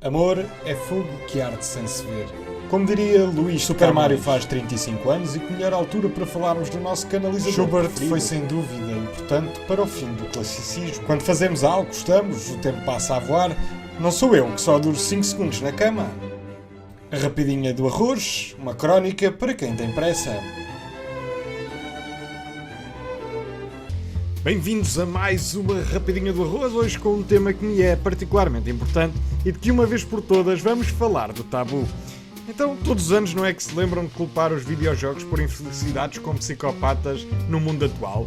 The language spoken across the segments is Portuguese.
Amor é fogo que arde sem se ver. Como diria Luís, Super Mario faz 35 anos e que melhor altura para falarmos do nosso canalizador Schubert preferido. Foi sem dúvida importante para o fim do classicismo. Quando fazemos algo, gostamos, o tempo passa a voar. Não sou eu que só duro 5 segundos na cama. A rapidinha do arroz, uma crónica para quem tem pressa. Bem-vindos a mais uma Rapidinha do Arroz, hoje com um tema que me é particularmente importante e de que uma vez por todas vamos falar do tabu. Então, todos os anos não é que se lembram de culpar os videojogos por infelicidades como psicopatas no mundo atual?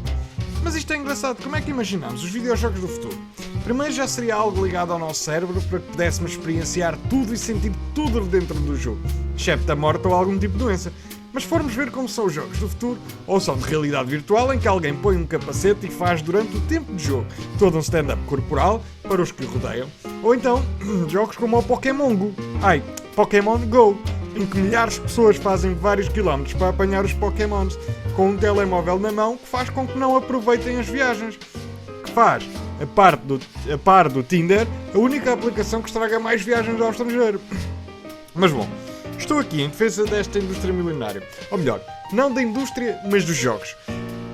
Mas isto é engraçado, como é que imaginamos os videojogos do futuro? Primeiro já seria algo ligado ao nosso cérebro para que pudéssemos experienciar tudo e sentir tudo dentro do jogo, excepto a morte ou algum tipo de doença. Mas formos ver como são os jogos do futuro, ou são de realidade virtual em que alguém põe um capacete e faz durante o tempo de jogo todo um stand-up corporal para os que o rodeiam, ou então jogos como o Pokémon Go, em que milhares de pessoas fazem vários quilómetros para apanhar os Pokémons com um telemóvel na mão que faz com que não aproveitem as viagens, que faz, a par do Tinder, a única aplicação que estraga mais viagens ao estrangeiro. Mas bom, estou aqui em defesa desta indústria milenária. Ou melhor, não da indústria, mas dos jogos.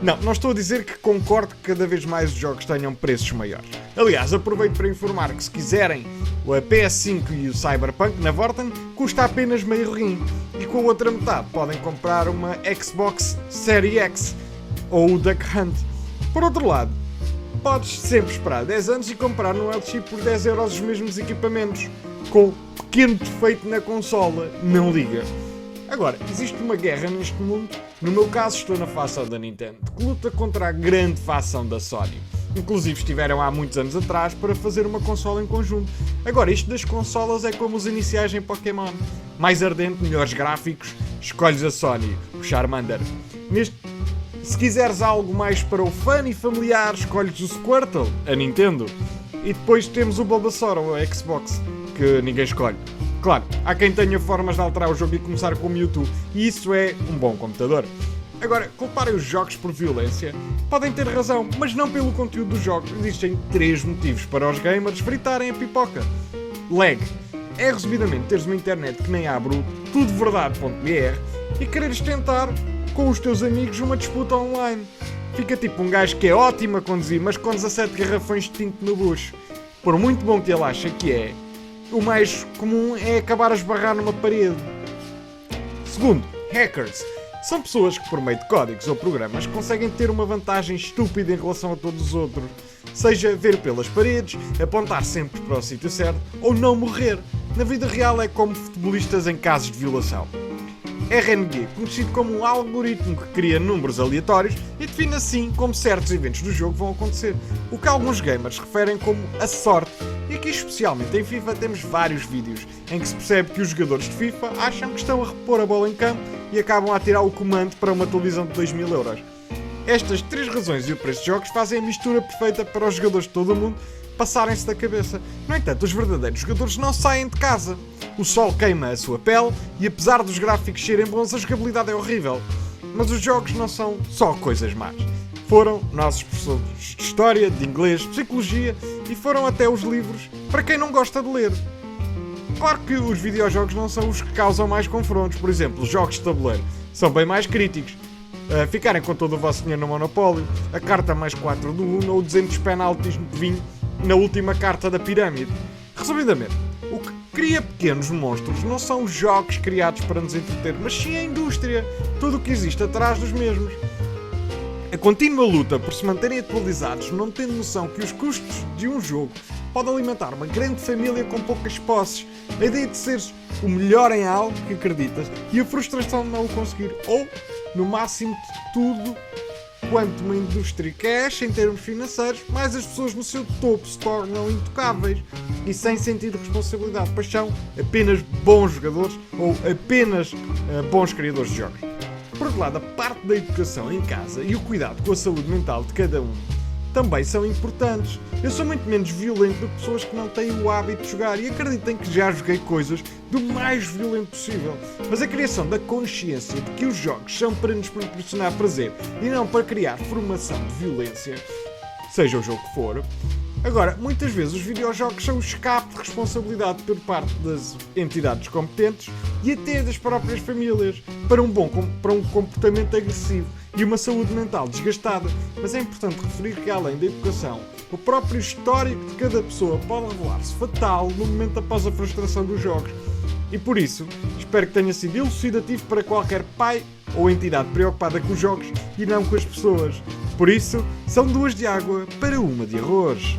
Não estou a dizer que concordo que cada vez mais os jogos tenham preços maiores. Aliás, aproveito para informar que se quiserem a PS5 e o Cyberpunk na Vorten, custa apenas meio rim. E com a outra metade podem comprar uma Xbox Series X ou o Duck Hunt. Por outro lado, podes sempre esperar 10 anos e comprar no LX por 10€ os mesmos equipamentos, com pequeno defeito na consola, não liga. Agora, existe uma guerra neste mundo, no meu caso estou na facção da Nintendo, que luta contra a grande facção da Sony. Inclusive estiveram há muitos anos atrás para fazer uma consola em conjunto. Agora, isto das consolas é como os iniciais em Pokémon. Mais ardente, melhores gráficos, escolhes a Sony, o Charmander. Se quiseres algo mais para o fã e familiar, escolhes o Squirtle, a Nintendo. E depois temos o Bulbasaur, a Xbox, que ninguém escolhe. Claro, há quem tenha formas de alterar o jogo e começar com o Mewtwo, e isso é um bom computador. Agora, culparem os jogos por violência, podem ter razão, mas não pelo conteúdo dos jogos. Existem 3 motivos para os gamers fritarem a pipoca. Lag. É resumidamente teres uma internet que nem abre o tudoverdade.br e quereres tentar, com os teus amigos, uma disputa online. Fica tipo um gajo que é ótimo a conduzir, mas com 17 garrafões de tinto no bucho. Por muito bom que ele acha que é, o mais comum é acabar a esbarrar numa parede. Segundo, hackers. São pessoas que por meio de códigos ou programas conseguem ter uma vantagem estúpida em relação a todos os outros. Seja ver pelas paredes, apontar sempre para o sítio certo ou não morrer. Na vida real é como futebolistas em casos de violação. RNG, conhecido como um algoritmo que cria números aleatórios e define assim como certos eventos do jogo vão acontecer, o que alguns gamers referem como a sorte. E aqui, especialmente em FIFA, temos vários vídeos em que se percebe que os jogadores de FIFA acham que estão a repor a bola em campo e acabam a tirar o comando para uma televisão de 2000€. Estas 3 razões e o preço de jogos fazem a mistura perfeita para os jogadores de todo o mundo passarem-se da cabeça. No entanto, os verdadeiros jogadores não saem de casa. O sol queima a sua pele e apesar dos gráficos serem bons, a jogabilidade é horrível. Mas os jogos não são só coisas más. Foram nossos professores de história, de inglês, psicologia e foram até os livros para quem não gosta de ler. Claro que os videojogos não são os que causam mais confrontos. Por exemplo, os jogos de tabuleiro são bem mais críticos. Ficarem com todo o vosso dinheiro no Monopólio, a carta mais 4 do Uno ou 200 penaltis de vinho na última carta da pirâmide. Resumidamente, o que cria pequenos monstros não são os jogos criados para nos entreter, mas sim a indústria, tudo o que existe atrás dos mesmos. A contínua luta por se manterem atualizados, não tendo noção que os custos de um jogo podem alimentar uma grande família com poucas posses, a ideia de seres o melhor em algo que acreditas e a frustração de não o conseguir, ou, no máximo de tudo, quanto uma indústria cresce em termos financeiros, mais as pessoas no seu topo se tornam intocáveis e sem sentido de responsabilidade, pois são apenas bons jogadores ou apenas bons criadores de jogos. Por outro lado, a parte da educação em casa e o cuidado com a saúde mental de cada um também são importantes. Eu sou muito menos violento do que pessoas que não têm o hábito de jogar e acreditem que já joguei coisas do mais violento possível. Mas a criação da consciência de que os jogos são para nos proporcionar prazer e não para criar formação de violência, seja o jogo que for. Agora, muitas vezes os videojogos são o escape de responsabilidade por parte das entidades competentes e até das próprias famílias para um comportamento agressivo e uma saúde mental desgastada. Mas é importante referir que, além da educação, o próprio histórico de cada pessoa pode revelar-se fatal no momento após a frustração dos jogos. E por isso, espero que tenha sido elucidativo para qualquer pai ou entidade preocupada com os jogos e não com as pessoas. Por isso, são duas de água para uma de arroz.